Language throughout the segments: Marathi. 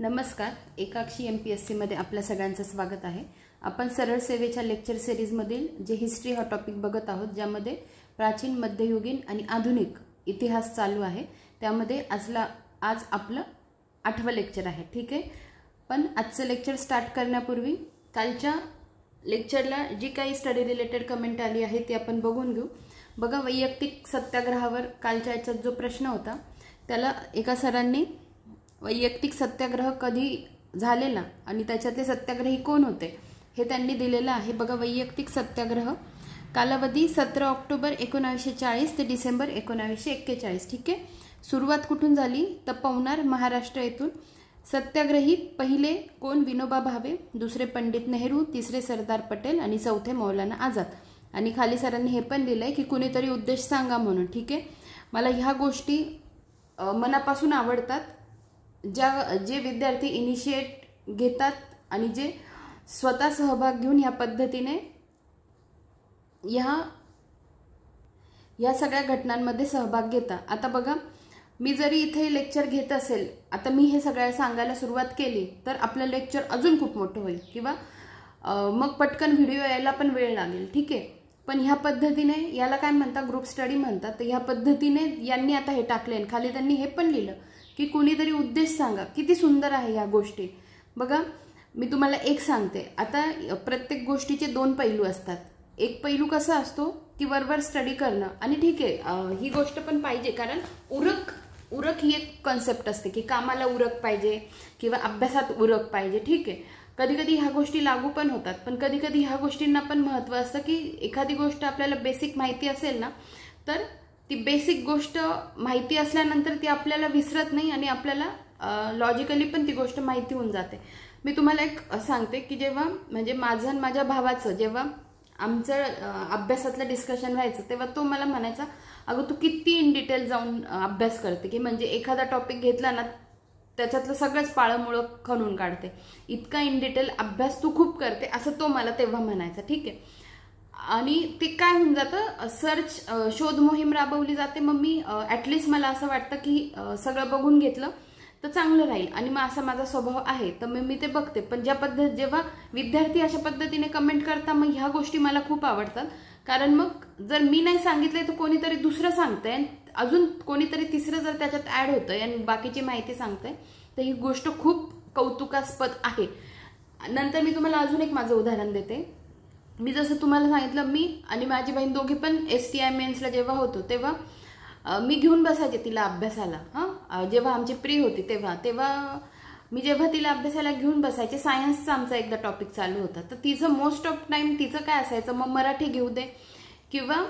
नमस्कार, एकाक्षी MPSC मध्ये आपल्या सगळ्यांचं स्वागत आहे। आपण सरळ सेवेच्या लेक्चर सिरीज मधील जे हिस्ट्री हा टॉपिक बघत आहोत, ज्यामध्ये प्राचीन, मध्ययुगीन आणि आधुनिक इतिहास चालू आहे। त्यामध्ये आज आपलं 8वं लेक्चर आहे, ठीक आहे। पण आजचं लेक्चर स्टार्ट करण्यापूर्वी कालच्या लेक्चरला जी काही स्टडी रिलेटेड कमेंट आली आहे ती आपण बघून घेऊ। बघा, वैयक्तिक सत्याग्रहावर कालच्या याच्यात जो प्रश्न होता त्याला एका सरांनी वैयक्तिक सत्याग्रह कधी झालेला आणि त्याच्यातले सत्याग्रही कोण होते हे त्यांनी दिलेलं आहे। बघा, वैयक्तिक सत्याग्रह कालावधी 17 ऑक्टोबर 1940 ते डिसेंबर 1941, ठीक आहे। सुरुवात कुठून झाली तर पवनार, महाराष्ट्र येथून। सत्याग्रही पहिले कोण? विनोबा भावे, दुसरे पंडित नेहरू, तिसरे सरदार पटेल आणि चौथे मौलाना आझाद। आणि खाली सरांनी हे पण दिलंय की कुणीतरी उद्देश सांगा म्हणून, ठीक आहे। मला ह्या गोष्टी मनापासून आवडतात, जे विद्यार्थी इनिशिएट घेतात आणि जे स्वतः सहभाग घेऊन ह्या पद्धतीने ह्या सगळ्या घटनांमध्ये सहभाग घेतात। आता बघा, मी जरी इथे लेक्चर घेत असेल, आता मी हे सगळं सांगायला सुरुवात केली तर आपलं लेक्चर अजून खूप मोठं होईल किंवा मग पटकन व्हिडिओ यायला पण वेळ लागेल, ठीक आहे। पण ह्या पद्धतीने, याला काय म्हणतात, ग्रुप स्टडी म्हणतात। तर ह्या पद्धतीने यांनी आता हे टाकले, खाली त्यांनी हे पण लिहिलं की कुणीतरी उद्देश सांगा। किती सुंदर आहे ह्या गोष्टी। बघा, मी तुम्हाला एक सांगते, आता प्रत्येक गोष्टीचे दोन पैलू असतात। एक पैलू कसा असतो की वरवर स्टडी करणं, आणि ठीक आहे ही गोष्ट पण पाहिजे, कारण उरक ही एक कॉन्सेप्ट असते की कामाला उरक पाहिजे किंवा अभ्यासात उरक पाहिजे, ठीक आहे। कधी कधी ह्या गोष्टी लागू पण होतात, पण कधी कधी ह्या गोष्टींना पण महत्त्व असतं की एखादी गोष्ट आपल्याला बेसिक माहिती असेल ना, तर ती बेसिक गोष्ट माहिती असल्यानंतर ती आपल्याला विसरत नाही आणि आपल्याला लॉजिकली पण ती गोष्ट माहिती होऊन जाते। मी तुम्हाला एक सांगते की जेव्हा म्हणजे माझं आणि माझ्या भावाचं जेव्हा आमचं अभ्यासातलं डिस्कशन व्हायचं, तेव्हा तो मला म्हणायचा, अगं तू किती इन डिटेल जाऊन अभ्यास करते, की म्हणजे एखादा टॉपिक घेतला ना त्याच्यातलं सगळंच पाळंमुळं खणून काढते, इतका इन डिटेल अभ्यास तू खूप करते, असं तो मला तेव्हा म्हणायचा, ठीक आहे। आणि ते काय होऊन जातं, शोध मोहीम राबवली जाते। मग मी ॲटलिस्ट मला असं वाटतं की सगळं बघून घेतलं तर चांगलं राहील, आणि मग असा माझा स्वभाव आहे, तर मी ते बघते। पण जेव्हा विद्यार्थी अशा पद्धतीने कमेंट करतात, मग ह्या गोष्टी मला खूप आवडतात, कारण मग जर मी नाही सांगितलंय तर कोणीतरी दुसरं सांगतंय, अजून कोणीतरी तिसरं जर त्याच्यात ऍड होतंय आणि बाकीची माहिती सांगतंय, तर ही गोष्ट खूप कौतुकास्पद आहे। नंतर मी तुम्हाला अजून एक माझं उदाहरण देते। मी जसं तुम्हाला सांगितलं, मी आणि माझी बहीण दोघी पण STI मेन्सला जेव्हा होतो तेव्हा मी घेऊन बसायचे तिला अभ्यासाला। जेव्हा आमची प्री होती तेव्हा मी जेव्हा तिला अभ्यासाला घेऊन बसायचे, सायन्सचा आमचा एकदा टॉपिक चालू होता, तर तिचं मोस्ट ऑफ टाइम तिचं काय असायचं, मग मराठी घेऊ दे किंवा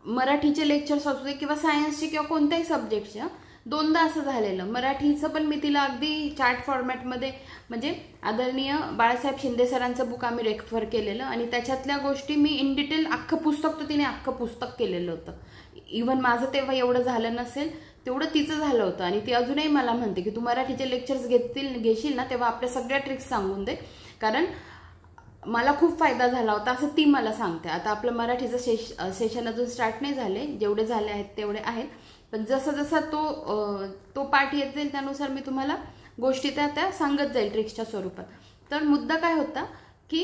मराठीचे लेक्चर्स असू दे किंवा सायन्सचे किंवा कोणत्याही सब्जेक्टच्या, दोनदा असं झालेलं। मराठीचं पण मी तिला अगदी चार्ट फॉर्मॅटमध्ये, म्हणजे आदरणीय बाळासाहेब शिंदे सरांचं बुक आम्ही रेफर केलेलं, आणि त्याच्यातल्या गोष्टी मी इन डिटेल अख्खं पुस्तक, तर तिने अख्खं पुस्तक केलेलं होतं। इव्हन माझं तेव्हा एवढं झालं नसेल तेवढं तिचं झालं होतं, आणि ती अजूनही मला म्हणते की तू मराठीचे लेक्चर्स घेशील ना तेव्हा आपल्या सगळ्या ट्रिक्स सांगून दे, कारण मला खूप फायदा झाला होता, असं ती मला सांगते। आता आपलं मराठीचं सेशन अजून स्टार्ट नाही झाले, जेवढे झाले आहेत तेवढे आहेत, पण जसा जसा तो पाठ येत जाईल त्यानुसार मी तुम्हाला गोष्टी त्या सांगत जाईल ट्रिक्सच्या स्वरूपात। तर मुद्दा काय होता की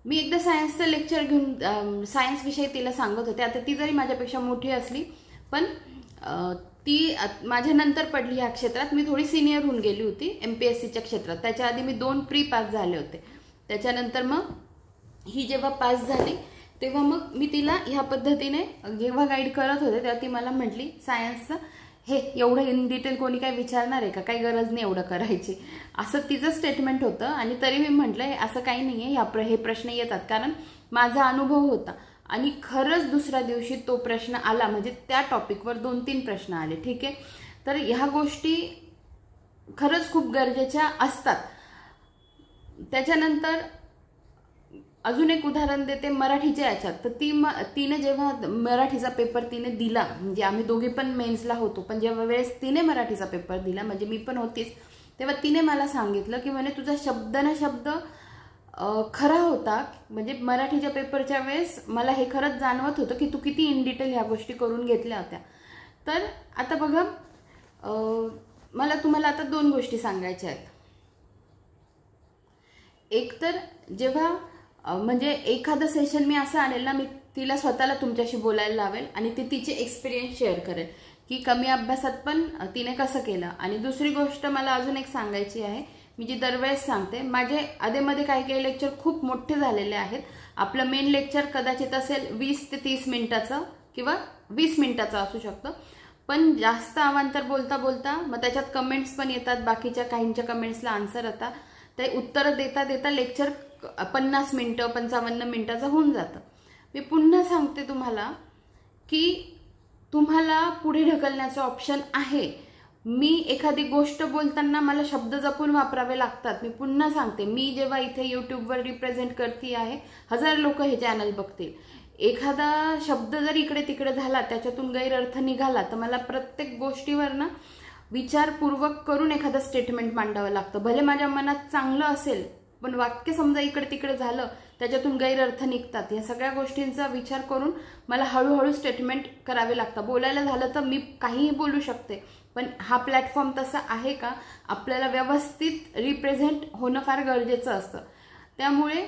मी एकदा सायन्सचं लेक्चर घेऊन सायन्स विषयी तिला सांगत होते। आता ती जरी माझ्यापेक्षा मोठी असली, पण ती माझ्या नंतर पडली ह्या क्षेत्रात। मी थोडी सिनियर होऊन गेली होती MPSCच्या क्षेत्रात, त्याच्या आधी मी 2 प्री पास झाले होते। त्याच्यानंतर मग ही जेव्हा पास झाली तेव्हा मग मी तिला ह्या पद्धतीने जेव्हा गाईड करत होते तेव्हा ती मला म्हटली, सायन्सचं हे एवढं इन डिटेल कोणी काय विचारणार आहे का, काही गरज नाही एवढं करायची, असं तिचं स्टेटमेंट होतं। आणि तरी मी म्हटलं असं काही नाही आहे, हे प्रश्न येतात, कारण माझा अनुभव होता। आणि खरंच दुसऱ्या दिवशी तो प्रश्न आला, म्हणजे त्या टॉपिकवर 2-3 प्रश्न आले, ठीक आहे। तर ह्या गोष्टी खरंच खूप गरजेच्या असतात। त्याच्यानंतर अजून एक उदाहरण देते मराठीच्या याच्यात। तर तिने जेव्हा मराठीचा पेपर तिने दिला, म्हणजे आम्ही दोघी पण मेन्सला होतो, पण जेव्हा वेळेस तिने मराठीचा पेपर दिला, म्हणजे मी पण होतीच, तेव्हा तिने मला सांगितलं की म्हणे तुझा शब्द ना शब्द खरा होता, म्हणजे मराठीच्या पेपरच्या वेळेस मला हे खरंच जाणवत होतं की तू किती इन डिटेल ह्या गोष्टी करून घेतल्या होत्या। तर आता बघा, मला तुम्हाला आता दोन गोष्टी सांगायच्या आहेत. एक तर जेव्हा म्हणजे एखादं सेशन मी असं आणेल ना, मी तिला स्वतःला तुमच्याशी बोलायला लावेल आणि ती तिचे एक्सपिरियन्स शेअर करेल की कमी अभ्यासात पण तिने कसं केलं. आणि दुसरी गोष्ट मला अजून एक सांगायची आहे, मी जी दरवेळेस सांगते, माझे आधेमध्ये काही काही लेक्चर खूप मोठे झालेले आहेत. आपलं मेन लेक्चर कदाचित असेल 20 ते 30 मिनिटाचं किंवा 20 मिनिटाचं असू शकतं, पण जास्त अवांतर बोलता बोलता मग त्याच्यात कमेंट्स पण येतात, बाकीच्या काहींच्या कमेंट्सला आन्सर येतात, ते उत्तर देता देता लेक्चर 50 मिनिटं 55 मिनिटाचं होऊन जातं. मी पुन्हा सांगते तुम्हाला की तुम्हाला पुढे ढकलण्याचं ऑप्शन आहे. मी एखादी गोष्ट बोलताना मला शब्द जपून वापरावे लागतात. मी पुन्हा सांगते, मी जेव्हा इथे यूट्यूबवर रिप्रेझेंट करते आहे, 1000 लोक हे चॅनल बघतील, एखादा शब्द जर इकडे तिकडे झाला, त्याच्यातून गैरअर्थ निघाला, तर मला प्रत्येक गोष्टीवर ना विचारपूर्वक करून एखादं स्टेटमेंट मांडावं लागतं. भले माझ्या मनात चांगलं असेल, पण वाक्य समजा इकडे तिकडे झालं, त्याच्यातून गैरअर्थ निघतात. या सगळ्या गोष्टींचा विचार करून मला हळूहळू स्टेटमेंट करावे लागतं. बोलायला झालं तर मी काहीही बोलू शकते, पण हा प्लॅटफॉर्म तसा आहे का, आपल्याला व्यवस्थित रिप्रेझेंट होणं फार गरजेचं असतं. त्यामुळे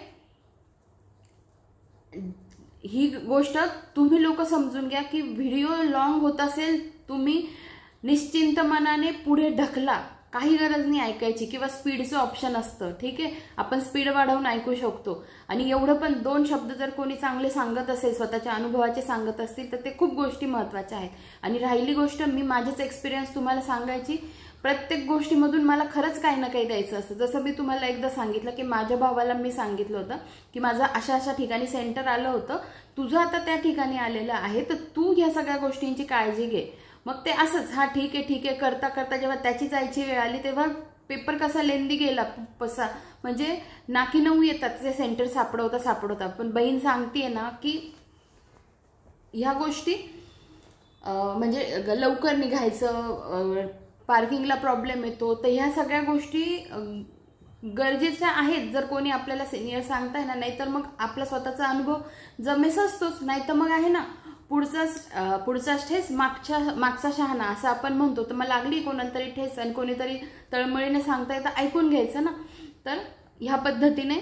ही गोष्ट तुम्ही लोक समजून घ्या की व्हिडिओ लॉंग होत असेल, तुम्ही निश्चिंत मनाने पुढे ढकला, काही गरज नाही ऐकायची. किंवा स्पीडचं ऑप्शन असतं, ठीक आहे, आपण स्पीड वाढवून ऐकू शकतो. आणि एवढं पण 2 शब्द जर कोणी चांगले सांगत असेल, स्वतःच्या अनुभवाचे सांगत असतील, तर ते खूप गोष्टी महत्त्वाच्या आहेत. आणि राहिली गोष्ट, मी माझेच एक्सपिरियन्स तुम्हाला सांगायची. प्रत्येक गोष्टीमधून मला खरंच काही ना काही द्यायचं असतं. जसं मी तुम्हाला एकदा सांगितलं की माझ्या भावाला मी सांगितलं होतं की माझं अशा अशा ठिकाणी सेंटर आलं होतं, तुझं आता त्या ठिकाणी आलेलं आहे, तर तू ह्या सगळ्या गोष्टींची काळजी घे. मग ते असंच हा ठीक आहे करता करता जेव्हा त्याची जायची वेळ आली, तेव्हा पेपर कसा लेंदी गेला, पसा म्हणजे नाकी नऊ येतात ते सेंटर सापडवता. पण बहीण सांगतेय ना की ह्या गोष्टी म्हणजे लवकर निघायचं, पार्किंगला प्रॉब्लेम येतो, तर ह्या सगळ्या गोष्टी गरजेच्या आहेत. जर कोणी आपल्याला सिनियर सांगताय ना, नाहीतर मग आपला स्वतःचा अनुभव जमेस असतोच, नाही तर मग आहे ना पुढचा ठेस मागचा शहाणा असं आपण म्हणतो. तर मग लागली कोणातरी ठेस आणि कोणीतरी तळमळीने सांगता येतं, ऐकून घ्यायचं ना. तर ह्या पद्धतीने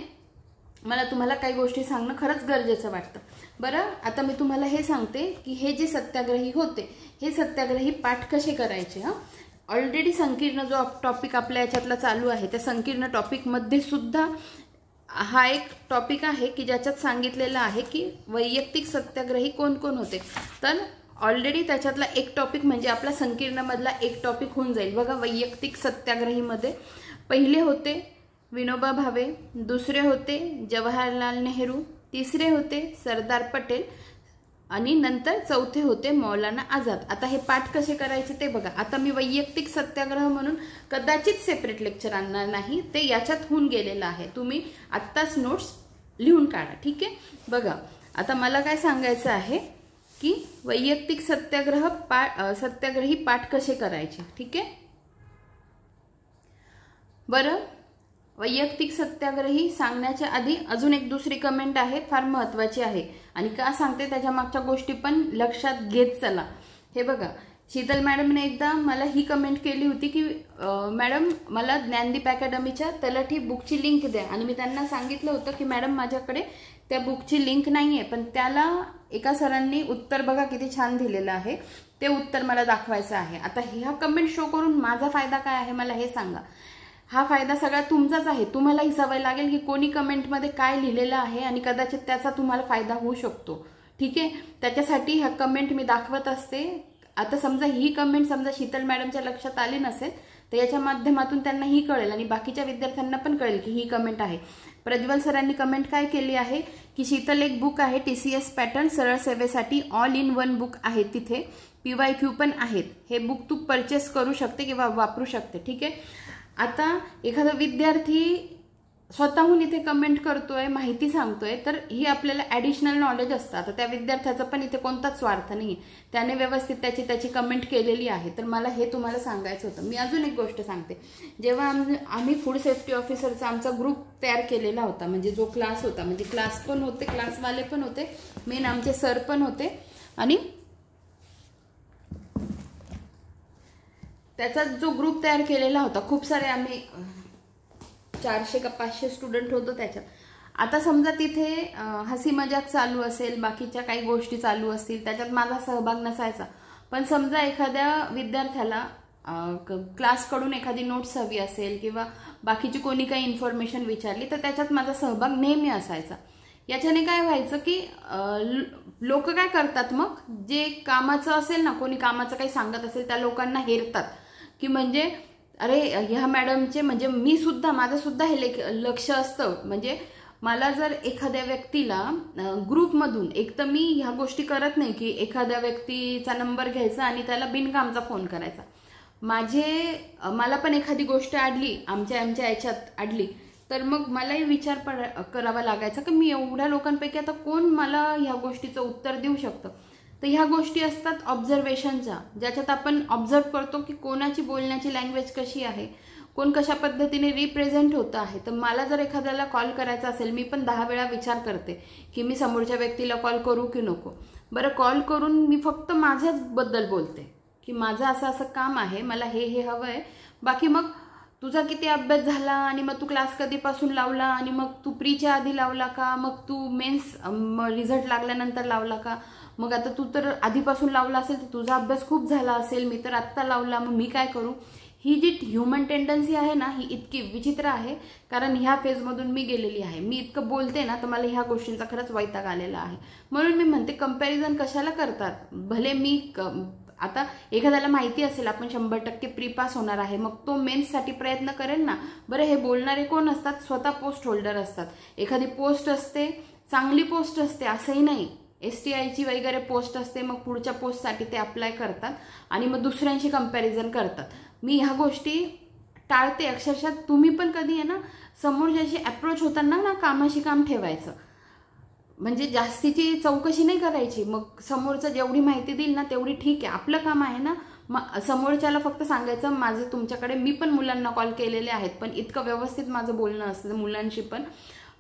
मला तुम्हाला काही गोष्टी सांगणं खरंच गरजेचं वाटतं. बरं, आता मी तुम्हाला हे सांगते की हे जे सत्याग्रही होते, हे सत्याग्रही पाठ कसे करायचे. ऑलरेडी संकीर्ण जो टॉपिक आपल्या याच्यातला चालू आहे, त्या संकीर्ण टॉपिकमध्ये सुद्धा हा एक टॉपिक आहे की ज्याच्यात सांगितलेलं आहे की वैयक्तिक सत्याग्रही कोण कोण होते. तर ऑलरेडी त्याच्यातला एक टॉपिक म्हणजे आपला संकीर्णमधला एक टॉपिक होऊन जाईल. बघा, वैयक्तिक सत्याग्रहीमध्ये पहिले होते विनोबा भावे, दुसरे होते जवाहरलाल नेहरू, तिसरे होते सरदार पटेल आणि नंतर चौथे होते मौलाना आझाद. आता हे पाठ कसे करायचे ते बघा. आता मी वैयक्तिक सत्याग्रह म्हणून कदाचित सेपरेट लेक्चर आणणार नाही, ते याच्यात होऊन गेलेलं आहे. तुम्ही आत्ताच नोट्स लिहून काढा, ठीक आहे. बघा, आता मला काय सांगायचं आहे की वैयक्तिक सत्याग्रही पाठ कसे करायचे, ठीक आहे. बरं, वैयक्तिक सत्याग्रही सांगण्याच्या आधी अजून एक दुसरी कमेंट आहे, फार महत्त्वाची आहे. आणि का सांगते त्याच्या मागच्या गोष्टी पण लक्षात घेत चला. हे बघा, शीतल मॅडमने एकदा मला ही कमेंट केली होती की मॅडम मला ज्ञानदीप अकॅडमीच्या तलाठी बुकची लिंक द्या. आणि मी त्यांना सांगितलं होतं की मॅडम माझ्याकडे त्या बुकची लिंक नाही आहे, पण त्याला एका सरांनी उत्तर बघा किती छान दिलेलं आहे, ते उत्तर मला दाखवायचं आहे. आता ह्या कमेंट शो करून माझा फायदा काय आहे मला हे सांगा. हा फायदा सगळा तुमचाच आहे. तुम्हाला ही सवय लागेल की कोणी कमेंटमध्ये काय लिहिलेलं आहे आणि कदाचित त्याचा तुम्हाला फायदा होऊ शकतो, ठीक आहे. त्याच्यासाठी ह्या कमेंट मी दाखवत असते. आता समजा ही कमेंट समजा शीतल मॅडमच्या लक्षात आली नसेल, तर याच्या माध्यमातून त्यांना ही कळेल आणि बाकीच्या विद्यार्थ्यांना पण कळेल की ही कमेंट आहे. प्रज्वल सरांनी कमेंट काय केली आहे की शीतल एक बुक आहे TCS पॅटर्न सरळ सेवेसाठी, ऑल इन वन बुक आहे, तिथे PYQ पण आहेत. हे बुक तू परचेस करू शकते किंवा वापरू शकते, ठीक आहे. आता एखादा विद्यार्थी स्वतःहून इथे कमेंट करतोय, माहिती सांगतोय, तर ही आपल्याला ॲडिशनल नॉलेज असतं. आता त्या विद्यार्थ्याचा पण इथे कोणताच स्वार्थ नाही, त्याने व्यवस्थित त्याची कमेंट केलेली आहे. तर मला हे तुम्हाला सांगायचं होतं. मी अजून एक गोष्ट सांगते. जेव्हा आम्ही फूड सेफ्टी ऑफिसरचा आमचा ग्रुप तयार केलेला होता, म्हणजे जो क्लास होता, म्हणजे क्लास पण होते, क्लासवाले पण होते, मेन आमचे सर पण होते, आणि त्याचा जो ग्रुप तयार केलेला होता, खूप सारे आम्ही 400 का 500 स्टुडंट होतो त्याच्यात. आता समजा तिथे हसी मजाक चालू असेल, बाकीच्या काही गोष्टी चालू असतील, त्याच्यात माझा सहभाग नसायचा. पण समजा एखाद्या विद्यार्थ्याला क्लासकडून एखादी नोट्स हवी असेल किंवा बाकीची कोणी काही इन्फॉर्मेशन विचारली तर त्याच्यात माझा सहभाग नेहमी असायचा. याच्याने काय व्हायचं की लोक काय करतात, मग जे कामाचं असेल ना, कोणी कामाचं काही सांगत असेल त्या लोकांना हेरतात की म्हणजे अरे ह्या मॅडमचे, म्हणजे मी सुद्धा, माझं सुद्धा हे लक्ष असतं. म्हणजे मला जर एखाद्या व्यक्तीला ग्रुपमधून, एक तर मी ह्या गोष्टी करत नाही की एखाद्या व्यक्तीचा नंबर घ्यायचा आणि त्याला बिनकामचा फोन करायचा. मला पण एखादी गोष्ट अडली, आमच्या याच्यात अडली, तर मग मलाही विचार करावा लागायचा की मी एवढ्या लोकांपैकी आता कोण मला ह्या गोष्टीचं उत्तर देऊ शकतं. तर ह्या गोष्टी असतात ऑब्झर्वेशनच्या, ज्याच्यात आपण ऑब्झर्व करतो की कोणाची बोलण्याची लँग्वेज कशी आहे, कोण कशा पद्धतीने रिप्रेझेंट होतं आहे. तर मला जर एखाद्याला कॉल करायचा असेल, मी पण 10 वेळा विचार करते की मी समोरच्या व्यक्तीला कॉल करू की नको. बरं, कॉल करून मी फक्त माझ्याच बद्दल बोलते की माझं असं काम आहे, मला हे हवं आहे. बाकी मग तुझा किती अभ्यास झाला, आणि मग तू क्लास कधीपासून लावला, आणि मग तू प्रीच्या आधी लावला का, मग तू मेन्स रिझल्ट लागल्यानंतर लावला का, मग आता तू तर आधीपासून लावला असेल तर तुझा अभ्यास खूप झाला असेल, मी तर आत्ता लावला, मग मी काय करू. ही जी ह्युमन टेंडन्सी आहे ना, ही इतकी विचित्र आहे, कारण ह्या फेजमधून मी गेलेली आहे. मी इतकं बोलते ना, तर मला ह्या गोष्टींचा खरंच वैताग आलेला आहे. म्हणून मी म्हणते कंपॅरिझन कशाला करतात. भले मी आता एखाद्याला माहिती असेल आपण 100% प्री पास होणार आहे, मग तो मेन्ससाठी प्रयत्न करेल ना. बरं, हे बोलणारे कोण असतात, स्वतः पोस्ट होल्डर असतात. एखादी पोस्ट असते, चांगली पोस्ट असते असंही नाही, STIची वगैरे पोस्ट असते, मग पुढच्या पोस्टसाठी ते अप्लाय करतात आणि मग दुसऱ्यांशी कंपॅरिझन करतात. मी ह्या गोष्टी टाळते अक्षरशः. तुम्ही पण कधी आहे ना, समोरच्याशी अप्रोच होताना ना कामाशी काम ठेवायचं, म्हणजे जास्तीची चौकशी नाही करायची. मग समोरचं जेवढी माहिती देईल ना तेवढी ठीक आहे, आपलं काम आहे ना. मग समोरच्याला फक्त सांगायचं माझं तुमच्याकडे, मी पण मुलांना कॉल केलेले आहेत, पण इतकं व्यवस्थित माझं बोलणं असतं मुलांशी पण,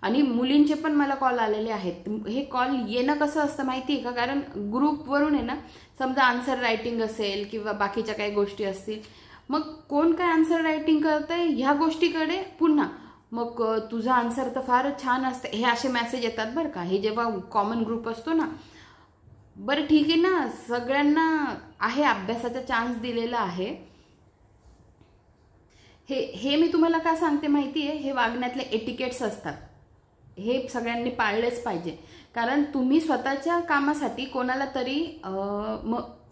आणि मुलींचे पण मला कॉल आलेले आहेत. हे कॉल येणं कसं असतं माहिती आहे का, कारण ग्रुपवरून आहे ना, समजा आन्सर रायटिंग असेल किंवा बाकीच्या काही गोष्टी असतील, मग कोण काय आन्सर रायटिंग करतंय ह्या गोष्टीकडे पुन्हा, मग तुझा आन्सर तर फारच छान असतं, हे असे मेसेज येतात बरं का. हे जेव्हा कॉमन ग्रुप असतो ना, बरं ठीक आहे ना, सगळ्यांना आहे अभ्यासाचा चान्स दिलेला आहे. हे मी तुम्हाला का सांगते माहिती आहे, हे वागण्यातले एटिकेट्स असतात, हे सगळ्यांनी पाळलेच पाहिजे. कारण तुम्ही स्वतःच्या कामासाठी कोणाला तरी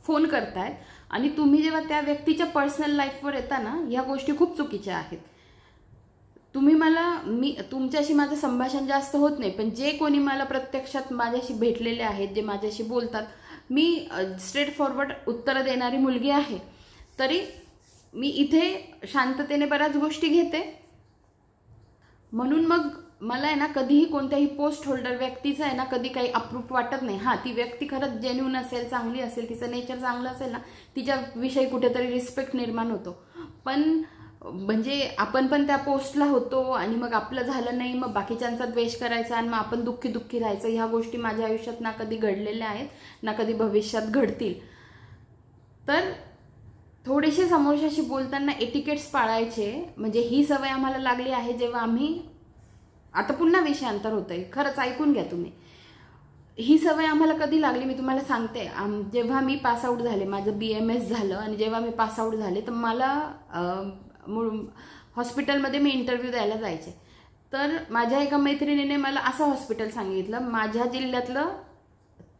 फोन करताय, आणि तुम्ही जेव्हा त्या व्यक्तीच्या पर्सनल लाईफवर येता ना, ह्या गोष्टी खूप चुकीच्या आहेत. मी तुमच्याशी माझं संभाषण जास्त होत नाही, पण जे कोणी मला प्रत्यक्षात माझ्याशी भेटलेले आहेत, जे माझ्याशी बोलतात, मी स्ट्रेट फॉरवर्ड उत्तरं देणारी मुलगी आहे. तरी मी इथे शांततेने बऱ्याच गोष्टी घेते. म्हणून मग मला आहे ना, कधीही कोणत्याही पोस्ट होल्डर व्यक्तीचं आहे ना, कधी काही अप्रूप वाटत नाही. हां, ती व्यक्ती खरंच जेन्युइन असेल, चांगली असेल, तिचं नेचर चांगलं असेल ना, तिच्याविषयी कुठेतरी रिस्पेक्ट निर्माण होतो. पण म्हणजे आपण पण त्या पोस्टला होतो आणि मग आपलं झालं नाही, मग बाकीच्यांचा द्वेष करायचा आणि मग आपण दुःखी राहायचं. ह्या गोष्टी माझ्या आयुष्यात ना कधी घडलेल्या आहेत, ना कधी भविष्यात घडतील. तर थोडेसे समोरच्याशी बोलताना एटिकेट्स पाळायचे. म्हणजे ही सवय आम्हाला लागली आहे जेव्हा आम्ही, आता पुन्हा विषयांतर होतंय, खरंच ऐकून घ्या तुम्ही. ही सवय आम्हाला कधी लागली मी तुम्हाला सांगते. जेव्हा मी पासआउट झाले, माझं BMS झालं, आणि जेव्हा मी पासआउट झाले तर मला हॉस्पिटलमध्ये मी इंटरव्ह्यू द्यायला जायचे. तर माझ्या एका मैत्रिणीने मला असं हॉस्पिटल सांगितलं, माझ्या जिल्ह्यातलं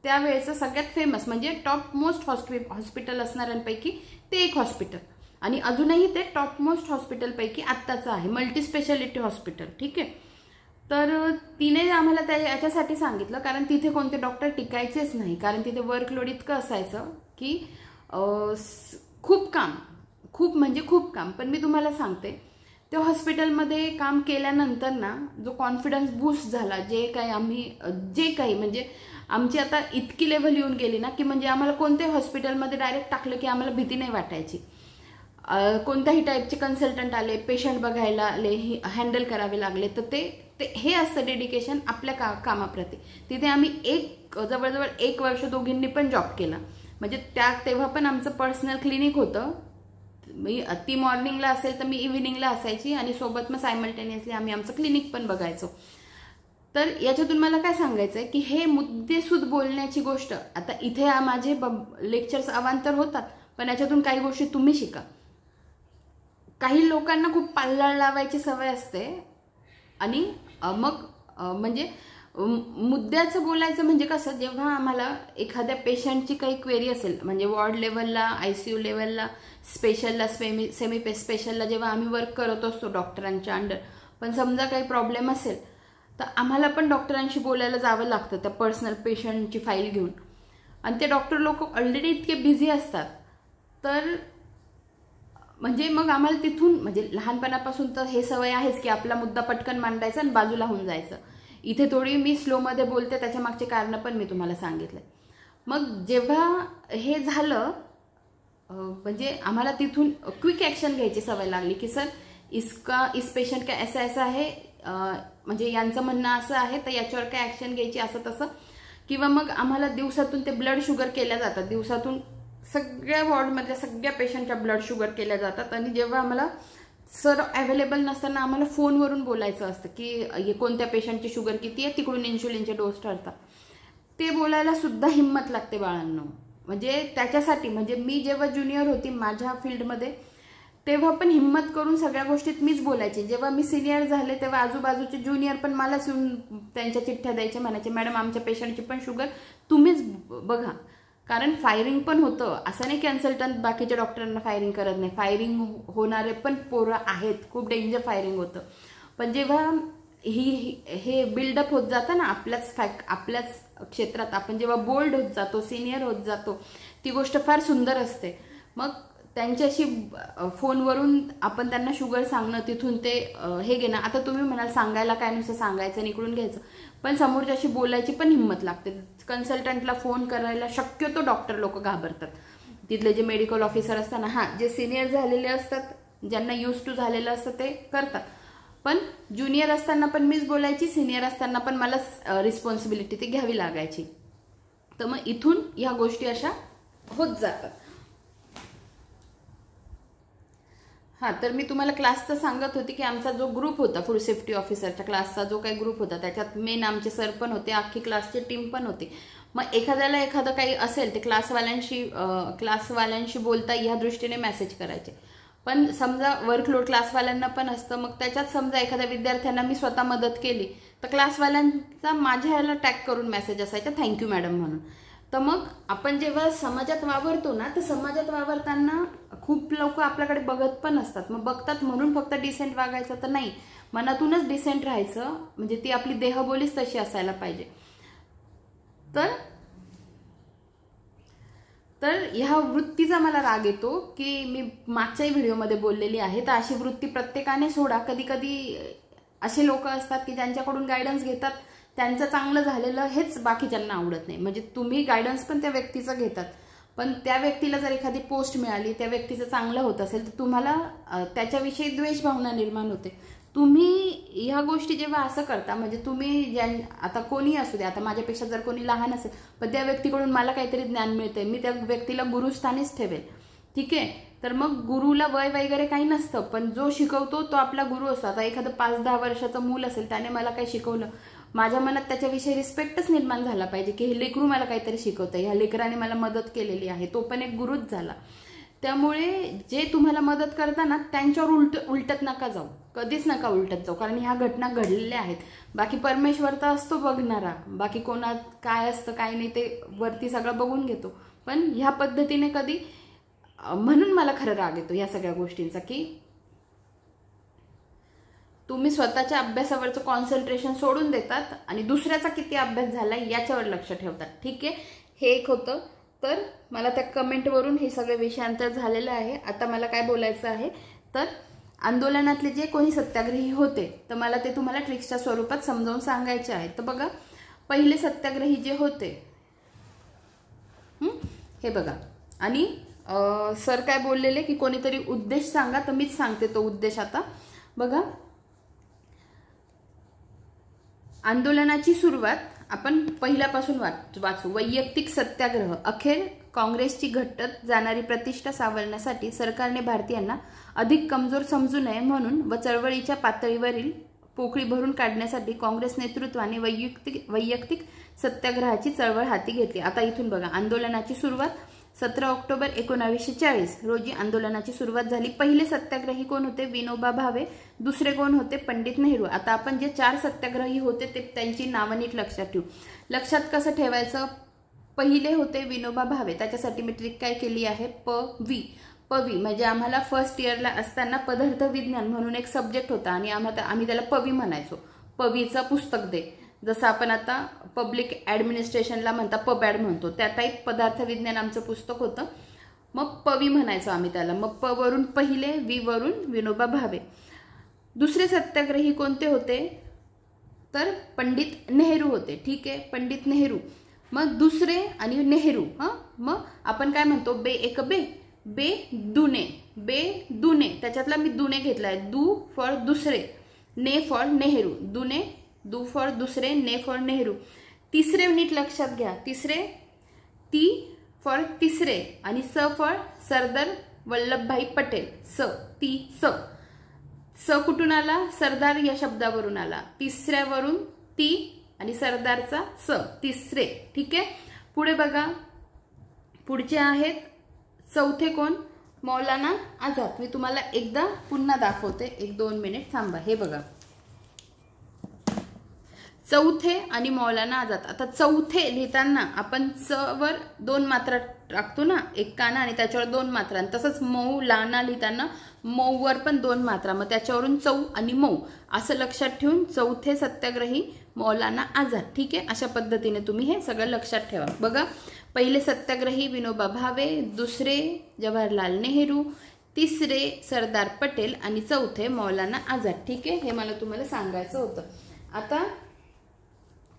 त्यावेळेचं सगळ्यात फेमस म्हणजे टॉप मोस्ट हॉस्पिटल असणाऱ्यांपैकी ते एक हॉस्पिटल, आणि अजूनही ते टॉप मोस्ट हॉस्पिटलपैकी आत्ताचं आहे, मल्टी स्पेशालिटी हॉस्पिटल. ठीक आहे. तर तिने आम्हाला त्या याच्यासाठी सांगितलं कारण तिथे कोणते डॉक्टर टिकायचेच नाही, कारण तिथे वर्कलोड इतकं असायचं की खूप म्हणजे खूप काम. पण मी तुम्हाला सांगते, त्या हॉस्पिटलमध्ये काम केल्यानंतर ना, जो कॉन्फिडन्स बूस्ट झाला, जे काही म्हणजे आमची आता इतकी लेव्हल येऊन गेली ना, की म्हणजे आम्हाला कोणत्याही हॉस्पिटलमध्ये डायरेक्ट टाकलं की आम्हाला भीती नाही वाटायची. कोणत्याही टाईपचे कन्सल्टंट आले, पेशंट बघायला आले, हँडल करावे लागले, तर ते हे असतं डेडिकेशन आपल्या कामाप्रती. तिथे आम्ही जवळजवळ 1 वर्ष दोघींनी पण जॉब केला. म्हणजे तेव्हा पण आमचं पर्सनल क्लिनिक होतं. ती मॉर्निंगला असेल तर मी इव्हिनिंगला असायची आणि सोबत मग सायमल्टेनियसली आम्ही आमचं क्लिनिक पण बघायचो. तर याच्यातून मला काय सांगायचं आहे की हे मुद्देसूद बोलण्याची गोष्ट, आता इथे माझे लेक्चर्स अवांतर होतात, पण याच्यातून काही गोष्टी तुम्ही शिका. काही लोकांना खूप पाल्लाळ लावायची सवय असते आणि मग म्हणजे मुद्द्याचं बोलायचं म्हणजे कसं, जेव्हा आम्हाला एखाद्या पेशंटची काही क्वेरी असेल, म्हणजे वॉर्ड लेवलला, ICU लेवलला, स्पेशलला, सेमी स्पेशलला जेव्हा आम्ही वर्क करत असतो डॉक्टरांच्या अंडर, पण समजा काही प्रॉब्लेम असेल तर आम्हाला पण डॉक्टरांशी बोलायला जावं लागतं त्या पर्सनल पेशंटची फाईल घेऊन. आणि ते डॉक्टर लोक ऑलरेडी इतके बिझी असतात, तर म्हणजे मग आम्हाला तिथून म्हणजे लहानपणापासून तर हे सवय आहेच की आपला मुद्दा पटकन मांडायचा आणि बाजूला होऊन जायचं. इथे थोडी मी स्लोमध्ये बोलते, त्याच्या मागचे कारण पण मी तुम्हाला सांगितले. मग जेव्हा हे झालं म्हणजे आम्हाला तिथून क्विक ॲक्शन घ्यायची सवय लागली की सर इस पेशंट का ऐसा ऐसा आहे, म्हणजे यांचं म्हणणं असं आहे तर याच्यावर काय ॲक्शन घ्यायची असं तसं. किंवा मग आम्हाला दिवसातून ते ब्लड शुगर केल्या जातात, दिवसातून सगळ्या वॉर्डमधल्या सगळ्या पेशंटच्या ब्लड शुगर केल्या जातात. आणि जेव्हा आम्हाला सर अवेलेबल नसताना आम्हाला फोनवरून बोलायचं असतं की कोणत्या पेशंटची शुगर किती आहे, तिकडून इन्शुलिनचे डोस ठरतात. ते बोलायला सुद्धा हिंमत लागते बाळांनो. म्हणजे त्याच्यासाठी म्हणजे मी जेव्हा ज्युनियर होती माझ्या फील्डमध्ये तेव्हा पण हिंमत करून सगळ्या गोष्टीत मीच बोलायची. जेव्हा मी सिनियर झाले तेव्हा आजूबाजूचे ज्युनियर पण मलाच येऊन त्यांच्या चिठ्ठ्या द्यायचे, म्हणायचे मॅडम आमच्या पेशंटची पण शुगर तुम्हीच बघा. कारण फायरिंग पण होतं, असं नाही कन्सल्टंट बाकीच्या डॉक्टरांना फायरिंग करत नाही, फायरिंग होणारे पण पोरं आहेत, खूप डेंजर फायरिंग होतं. पण जेव्हा हे बिल्डअप होत जातं ना आपल्याच क्षेत्रात, आपण जेव्हा बोल्ड होत जातो, सिनियर होत जातो, ती गोष्ट फार सुंदर असते. मग त्यांच्याशी फोनवरून आपण त्यांना शुगर सांगणं, तिथून ते हे घेणं. आता तुम्ही म्हणाल सांगायला काय, नुसतं सांगायचं आणि इकडून घ्यायचं, पण समोरच्याशी बोलायची पण हिंमत लागते. कन्सल्टंटला फोन करायला शक्यतो डॉक्टर लोक घाबरतात, तिथले जे मेडिकल ऑफिसर असतात ना, हां जे सिनियर झालेले असतात, ज्यांना यूज टू झालेलं असतं ते करतात. पण ज्युनियर असताना पण मीच बोलायची, सिनियर असताना पण मला रिस्पॉन्सिबिलिटी ती घ्यावी लागायची. तर मग इथून ह्या गोष्टी अशा होत जातात. हां, तर मी तुम्हाला क्लासचं सांगत होती की आमचा जो ग्रुप होता फूड सेफ्टी ऑफिसरच्या क्लासचा जो काही ग्रुप होता, त्याच्यात मेन आमचे सर पण होते, अख्खी क्लासची टीम पण होती. मग एखाद्याला एखादं काही असेल ते क्लासवाल्यांशी बोलता ह्या दृष्टीने मेसेज करायचे. पण समजा वर्कलोड क्लासवाल्यांना पण असतं, मग त्याच्यात समजा एखाद्या विद्यार्थ्यांना मी स्वतः मदत केली तर क्लासवाल्यांचा माझ्या ह्याला टॅग करून मेसेज असायचा थँक्यू मॅडम म्हणून. तर मग आपण जेव्हा समाजात वावरतो ना, तर समाजात वावरताना खूप लोक आपल्याकडे बघत पण असतात. मग बघतात म्हणून फक्त डिसेंट वागायचं तर नाही, मनातूनच डिसेंट राहायचं, म्हणजे ती आपली देहबोलीच तशी असायला पाहिजे. तर ह्या वृत्तीचा मला राग येतो की मी मागच्याही व्हिडिओमध्ये बोललेली आहे. तर अशी वृत्ती प्रत्येकाने सोडा. कधी कधी असे लोक असतात की ज्यांच्याकडून गायडन्स घेतात, त्यांचं चांगलं झालेलं हेच बाकीच्यांना आवडत नाही. म्हणजे तुम्ही गायडन्स पण त्या व्यक्तीचं घेतात, पण त्या व्यक्तीला जर एखादी पोस्ट मिळाली, त्या व्यक्तीचं चांगलं होत असेल तर तुम्हाला त्याच्याविषयी द्वेष भावना निर्माण होते. तुम्ही ह्या गोष्टी जेव्हा असं करता, म्हणजे तुम्ही आता कोणी असू दे, आता माझ्यापेक्षा जर कोणी लहान असेल पण त्या व्यक्तीकडून मला काहीतरी ज्ञान मिळतंय, मी त्या व्यक्तीला गुरुस्थानीच ठेवेल, ठीक आहे. तर मग गुरुला वय वगैरे काही नसतं, पण जो शिकवतो तो आपला गुरु असतो. आता एखादं 5-10 वर्षाचं मूल असेल, त्याने मला काही शिकवलं, माझ्या मनात त्याच्याविषयी रिस्पेक्टच निर्माण झाला पाहिजे की हे लेकरू मला काहीतरी शिकवतंय, ह्या लेकराने मला मदत केलेली आहे, तो पण एक गुरुच झाला. त्यामुळे जे तुम्हाला मदत करताना त्यांच्यावर उलटत नका जाऊ, कधीच नका उलटत जाऊ, कारण ह्या घटना घडलेल्या आहेत. बाकी परमेश्वर तर असतो बघणारा, बाकी कोणात काय असतं काय नाही ते वरती सगळं बघून घेतो. पण ह्या पद्धतीने कधी, म्हणून मला खरं राग येतो या सगळ्या गोष्टींचा की तुम्ही स्वतःच्या अभ्यासावरचं कॉन्सन्ट्रेशन सोडून देतात आणि दुसऱ्याचा किती अभ्यास झाला याच्यावर लक्ष ठेवतात. ठीक आहे, हे एक होतं. तर मला त्या कमेंटवरून हे सगळे विषयांतर झालेलं आहे. आता मला काय बोलायचं आहे, तर आंदोलनातले जे कोणी सत्याग्रही होते तर मला ते तुम्हाला ट्रिक्सच्या स्वरूपात समजावून सांगायचे आहे. तर बघा, पहिले सत्याग्रही जे होते हे बघा, आणि सर काय बोललेले की कोणीतरी उद्देश सांगा, तर मीच सांगते तो उद्देश. आता बघा, आंदोलनाची सुरुवात आपण पहिल्यापासून वाचू. वैयक्तिक सत्याग्रह. अखेर काँग्रेसची घटत जाणारी प्रतिष्ठा सावरण्यासाठी सरकारने भारतीयांना अधिक कमजोर समजू नये म्हणून व चळवळीच्या पातळीवरील पोकळी भरून काढण्यासाठी काँग्रेस नेतृत्वाने वैयक्तिक सत्याग्रहाची चळवळ हाती घेतली. आता इथून बघा, आंदोलनाची सुरुवात 17 ऑक्टोबर 1940 रोजी आंदोलनाची सुरुवात झाली. पहिले सत्याग्रही कोण होते? विनोबा भावे. दुसरे कोण होते? पंडित नेहरू. आता आपण जे 4 सत्याग्रही होते ते त्यांची नावं नीट लक्षात ठेवू. लक्षात कसं ठेवायचं? पहिले होते विनोबा भावे. त्याच्यासाठी मी ट्रिक काय केली आहे? पवी म्हणजे आम्हाला फर्स्ट इयरला असताना पदार्थ विज्ञान म्हणून एक सब्जेक्ट होता आणि आम्ही त्याला पवी म्हणायचो. पवीचं पुस्तक दे. जसं आपण आता पब्लिक ॲडमिनिस्ट्रेशनला पब ॲड म्हणतो, त्या टाईप पदार्थ विज्ञान आमचं पुस्तक होतं. मग पवी म्हणायचो आम्ही त्याला. मग प वरून पहिले, वी वरून विनोबा भावे. दुसरे सत्याग्रही कोणते होते? तर पंडित नेहरू होते. ठीक आहे, पंडित नेहरू. मग दुसरे आणि नेहरू. मग आपण काय म्हणतो? बे एक बे दुने. त्याच्यातला मी दुने घेतलाय. दू फॉर दुसरे, ने फॉर नेहरू. दू फॉर दुसरे, ने फॉर नेहरू. तिसरे नीट लक्षात घ्या. तिसरे ती फॉर तिसरे आणि स फॉर सरदार वल्लभभाई पटेल. स कुठून आला? सरदार या शब्दावरून आला. तिसऱ्यावरून ती आणि सरदारचा स, तिसरे. ठीक आहे, पुढे बघा. पुढचे आहेत चौथे कोण? मौलाना आझाद. मी तुम्हाला एकदा पुन्हा दाखवते, 1-2 मिनिट थांबा. हे बघा, चौथे आणि मौलाना आझाद. आता चौथे लिहिताना आपण च वर 2 मात्रा टाकतो ना, एक काना आणि त्याच्यावर 2 मात्रा. तसंच मौलाना लिहिताना मौ वर पण 2 मात्रा. मग त्याच्यावरून चौ आणि मौ असं लक्षात ठेवून चौथे सत्याग्रही मौलाना आझाद. ठीक आहे, अशा पद्धतीने तुम्ही हे सगळं लक्षात ठेवा. बघा, पहिले सत्याग्रही विनोबा भावे, दुसरे जवाहरलाल नेहरू, तिसरे सरदार पटेल आणि चौथे मौलाना आझाद. ठीक आहे, हे मला तुम्हाला सांगायचं होतं. आता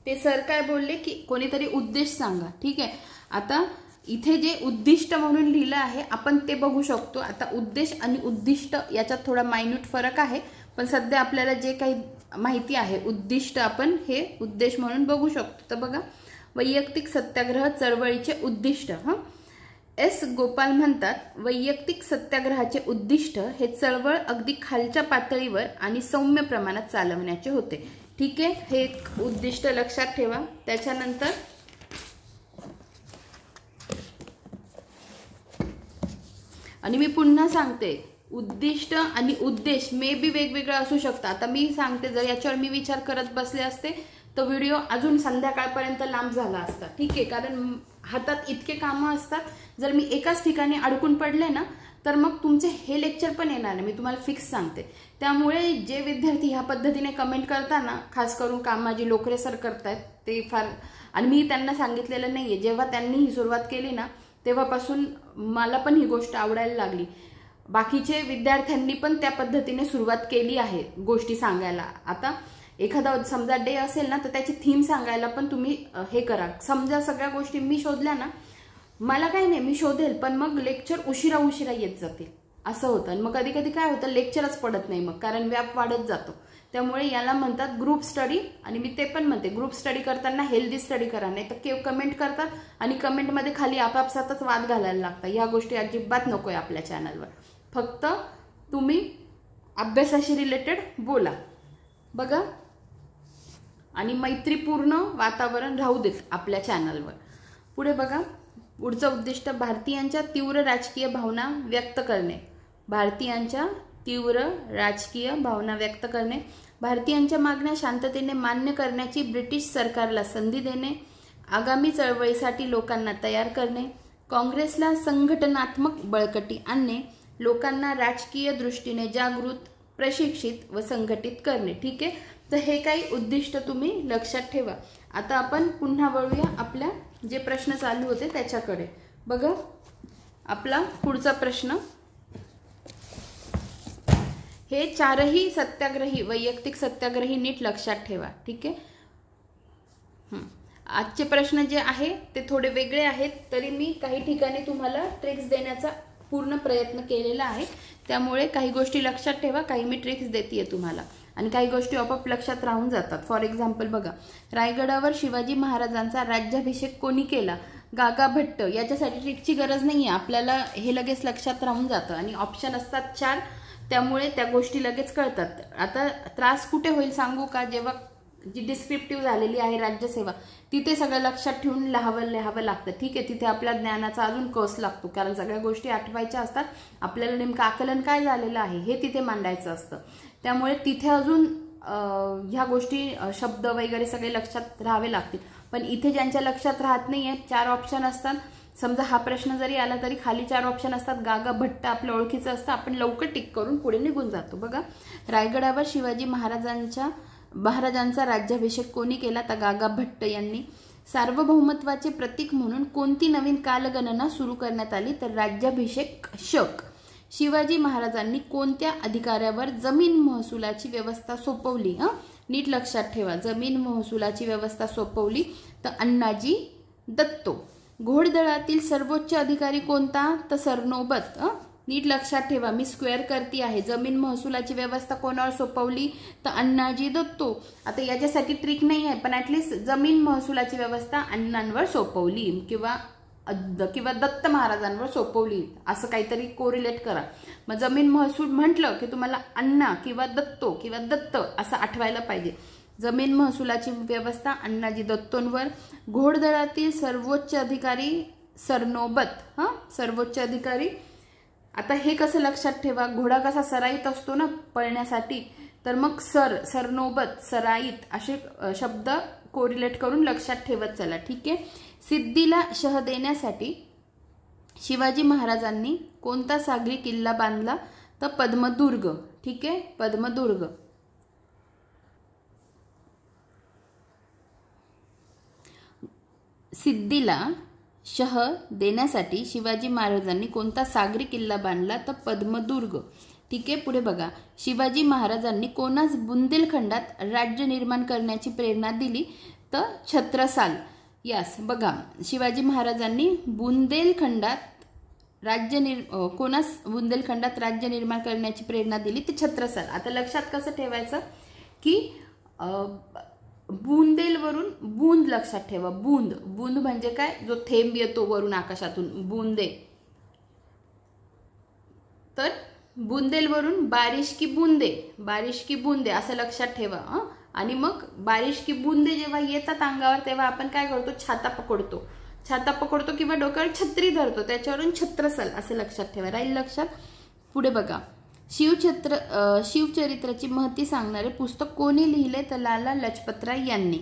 ते सर काय बोलले की कोणीतरी उद्देश सांगा. ठीक आहे, आता इथे जे उद्दिष्ट म्हणून लिहिलं आहे आपण ते बघू शकतो. आता उद्देश आणि उद्दिष्ट याच्यात थोडा मायन्यूट फरक आहे, पण सध्या आपल्याला जे काही माहिती आहे उद्दिष्ट आपण हे उद्देश म्हणून बघू शकतो. तर बघा, वैयक्तिक सत्याग्रह चळवळीचे उद्दिष्ट. एस गोपाल म्हणतात, वैयक्तिक सत्याग्रहाचे उद्दिष्ट हे चळवळ अगदी खालच्या पातळीवर आणि सौम्य प्रमाणात चालवण्याचे होते. ठीक आहे, हे एक उद्दिष्ट लक्षात ठेवा. त्याच्यानंतर आणि मी पुन्हा सांगते, उद्दिष्ट आणि उद्देश मे बी वेगवेगळं असू शकतं. आता मी सांगते, जर याच्यावर मी विचार करत बसले असते तर व्हिडिओ अजून संध्याकाळपर्यंत लांब झाला असता. ठीक आहे, कारण हातात इतके कामं असतात. जर मी एकाच ठिकाणी अडकून पडले ना तर मग तुमचे हे लेक्चर पण येणार नाही, मी तुम्हाला फिक्स सांगते. त्यामुळे जे विद्यार्थी ह्या पद्धतीने कमेंट करताना, खास करून कामाजी लोकरे सर करतायत ते फार, आणि मी त्यांना सांगितलेलं नाहीये, जेव्हा त्यांनी ही सुरुवात केली ना तेव्हापासून मला पण ही गोष्ट आवडायला लागली. बाकीचे विद्यार्थ्यांनी पण त्या पद्धतीने सुरुवात केली आहे गोष्टी सांगायला. आता एखादा समजा डे असेल ना तर त्याची थीम सांगायला पण तुम्ही हे करा. समजा सगळ्या गोष्टी मी शोधल्या ना, मला काही नाही, मी शोधेल, पण मग लेक्चर उशिरा येत जातील असं होतं. आणि मग कधी कधी काय होतं, लेक्चरच पडत नाही मग, कारण व्याप वाढत जातो. त्यामुळे याला म्हणतात ग्रुप स्टडी. आणि मी ते पण म्हणते, ग्रुप स्टडी करताना हेल्दी स्टडी करा, नाही तर कमेंट करतात आणि कमेंटमध्ये खाली आपापसातच वाद घालायला लागतात. या गोष्टी अजिबात नकोय आपल्या चॅनलवर. फक्त तुम्ही अभ्यासाशी रिलेटेड बोला. बघा, आणि मैत्रीपूर्ण वातावरण राहू देत आपल्या चॅनलवर. पुढे बघा, पुढचं उद्दिष्ट भारतीयांच्या तीव्र राजकीय भावना व्यक्त करणे. भारतीयांच्या तीव्र राजकीय भावना व्यक्त करणे, भारतीयांच्या मागण्या शांततेने मान्य करण्याची ब्रिटिश सरकारला संधी देणे, आगामी चळवळीसाठी लोकांना तयार करणे, काँग्रेसला संघटनात्मक बळकटी आणणे, लोकांना राजकीय दृष्टीने जागृत, प्रशिक्षित व संघटित करणे. ठीक आहे, तर हे काही उद्दिष्ट तुम्ही लक्षात ठेवा. आता आपण पुन्हा वळूया आपल्या जे प्रश्न चालू होते त्याच्याकडे. बघा, आपला पुढचा प्रश्न, हे 4ही सत्याग्रही वैयक्तिक सत्याग्रही नीट लक्षात ठेवा. ठीक आहे, आजचे प्रश्न जे आहे ते थोडे वेगळे आहेत, तरी मी काही ठिकाणी तुम्हाला ट्रिक्स देण्याचा पूर्ण प्रयत्न केलेला आहे. त्यामुळे काही गोष्टी लक्षात ठेवा, काही मी ट्रिक्स देते तुम्हाला. आणि काही गोष्टी आपोआप लक्षात राहून जातात. फॉर एक्झाम्पल बघा, रायगडावर शिवाजी महाराजांचा राज्याभिषेक कोणी केला? गागा भट्ट. याच्यासाठी ट्रिकची गरज नाही आहे, आपल्याला हे लगेच लक्षात राहून जातं आणि ऑप्शन असतात 4, त्यामुळे त्या गोष्टी लगेच कळतात. आता त्रास कुठे होईल सांगू का? जेव्हा जी डिस्क्रिप्टिव्ह झालेली आहे राज्यसेवा, तिथे सगळं लक्षात ठेवून लिहावं लागतं. ठीक आहे, तिथे आपल्या ज्ञानाचा अजून कस लागतो, कारण सगळ्या गोष्टी आठवायच्या असतात. आपल्याला नेमकं आकलन काय झालेलं आहे हे तिथे मांडायचं असतं. त्यामुळे तिथे अजून ह्या गोष्टी शब्द वगैरे सगळे लक्षात राहावे लागतील. पण इथे ज्यांच्या लक्षात राहत नाहीये, 4 ऑप्शन असतात. समजा हा प्रश्न जरी आला तरी खाली 4 ऑप्शन असतात. गागा भट्ट आपल्या ओळखीचं असतं, आपण लवकर टिक करून पुढे निघून जातो. बघा, रायगडावर शिवाजी महाराजांचा राज्याभिषेक कोणी केला? तर गागा भट्ट यांनी. सार्वभौमत्वाचे प्रतीक म्हणून कोणती नवीन कालगणना सुरू करण्यात आली? तर राज्याभिषेक शक. शिवाजी महाराजांनी कोणत्या अधिकाऱ्यावर जमीन महसुलाची व्यवस्था सोपवली? नीट लक्षात ठेवा, जमीन महसुलाची व्यवस्था सोपवली तर अण्णाजी दत्तो. घोडदळातील सर्वोच्च अधिकारी कोणता? तर सरनोबत. नीट लक्षात ठेवा, मी स्क्वेअर करते आहे. जमीन महसुलाची व्यवस्था कोणावर सोपवली? तर अण्णाजी दत्तो. आता याच्यासाठी ट्रिक नाही आहे, पण ऍटलीस्ट जमीन महसुलाची व्यवस्था अण्णांवर सोपवली किंवा दत्त महाराजांवर सोपवली, असं काहीतरी कोरिलेट करा. मग जमीन महसूल म्हटलं की तुम्हाला अण्णा किंवा दत्तो किंवा दत्त असं आठवायला पाहिजे. जमीन महसुलाची व्यवस्था अण्णाजी दत्तोंवर. घोडदळातील सर्वोच्च अधिकारी सरनोबत. सर्वोच्च अधिकारी. आता हे कसं लक्षात ठेवा, घोडा कसा सराईत असतो ना पळण्यासाठी, तर मग सरनोबत, सराईत असे शब्द कोरिलेट करून लक्षात ठेवत चला. ठीक आहे. सिद्धीला शह देण्यासाठी शिवाजी महाराजांनी कोणता सागरी किल्ला बांधला? तर पद्मदुर्ग. ठीक आहे, पद्मदुर्ग. सिद्धीला शह देण्यासाठी शिवाजी महाराजांनी कोणता सागरी किल्ला बांधला? तर पद्मदुर्ग. ठीक आहे, पुढे बघा, शिवाजी महाराजांनी कोणास बुंदेलखंडात राज्य निर्माण करण्याची प्रेरणा दिली? तर छत्रसाल. यस, बघा, शिवाजी महाराजांनी बुंदेलखंडात कोणास बुंदेलखंडात राज्य निर्माण करण्याची प्रेरणा दिली? ते छत्रसाल. आता लक्षात कसं ठेवायचं की बुंदेलवरून बूंद लक्षात ठेवा. बूंद म्हणजे काय? जो थेंब येतो वरून आकाशातून, बुंदे. तर बुंदेलवरून बारिश की बुंदे असं लक्षात ठेवा. आणि मग बारिश की बुंदे जेव्हा येतात अंगावर तेव्हा आपण काय करतो? छाता पकडतो किंवा डोक्यावर छत्री धरतो, त्याच्यावरून छत्रसाल असं लक्षात ठेवा. राहील लक्षात. पुढे बघा, शिवचरित्राची महती सांगणारे पुस्तक कोणी लिहिले? तर लाला लजपतराय यांनी.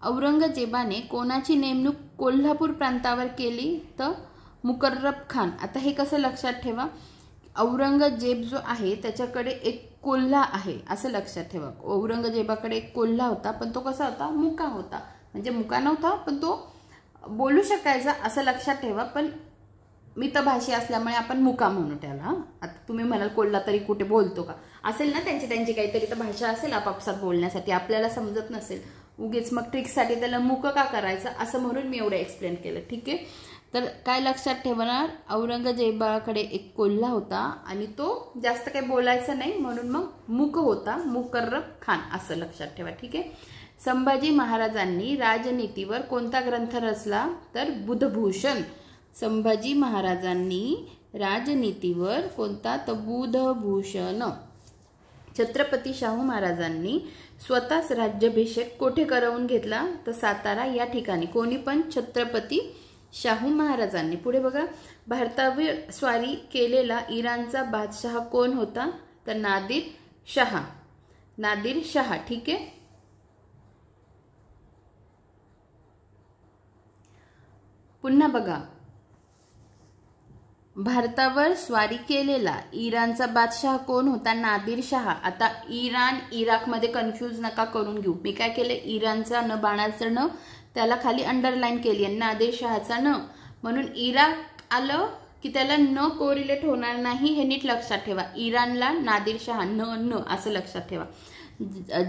औरंगजेबाने कोणाची नेमणूक कोल्हापूर प्रांतावर केली? तर मुकर्रब खान. आता हे कसं लक्षात ठेवा, औरंगजेब जो आहे त्याच्याकडे एक कोल्हा आहे असं लक्षात ठेवा. औरंगजेबाकडे एक कोल्हा होता, पण तो कसा होता? मुका होता. म्हणजे मुका नव्हता, पण तो बोलू शकायचा असं लक्षात ठेवा. पण मितभाषी असल्यामुळे आपण मुका म्हणू त्याला. आता तुम्ही म्हणाल कोल्हा तरी कुठे बोलतो का? असेल ना त्यांची काहीतरी तर भाषा असेल आपापसात बोलण्यासाठी, आपल्याला समजत नसेल, उगीच मग ट्रिकसाठी त्याला मुक का करायचं असं म्हणून मी एवढं एक्सप्लेन केलं. ठीक आहे, तर काय लक्षात ठेवणार? औरंगजेबाकडे एक कोल्हा होता आणि तो जास्त काही बोलायचं नाही म्हणून मग मूक होता, मुकर्रब खान असं लक्षात ठेवा. ठीक आहे. संभाजी महाराजांनी राजनीतीवर कोणता ग्रंथ रचला? तर बुधभूषण. संभाजी महाराजांनी राजनीतीवर कोणता? तर बुधभूषण. छत्रपती शाहू महाराजांनी स्वतःच राज्याभिषेक कोठे करवून घेतला? तर सातारा या ठिकाणी. कोणी पण? छत्रपती शाहू महाराजांनी. पुढे बघा, भारतावर स्वारी केलेला इराणचा बादशाह कोण होता? तर नादिर शाह. ठीक आहे. पुन्हा बघा, भारतावर स्वारी केलेला इराणचा बादशाह कोण होता? नादिर शाह. आता इराण इराकमध्ये कन्फ्यूज नका करून घेऊ. मी काय केले? इराणचा न बाणाचं न त्याला खाली अंडरलाईन केली आणि नादिर शहाचा न, म्हणून इराक आलं की त्याला न कोरिलेट होणार नाही हे नीट लक्षात ठेवा. इराणला नादिर शहा न असं लक्षात ठेवा.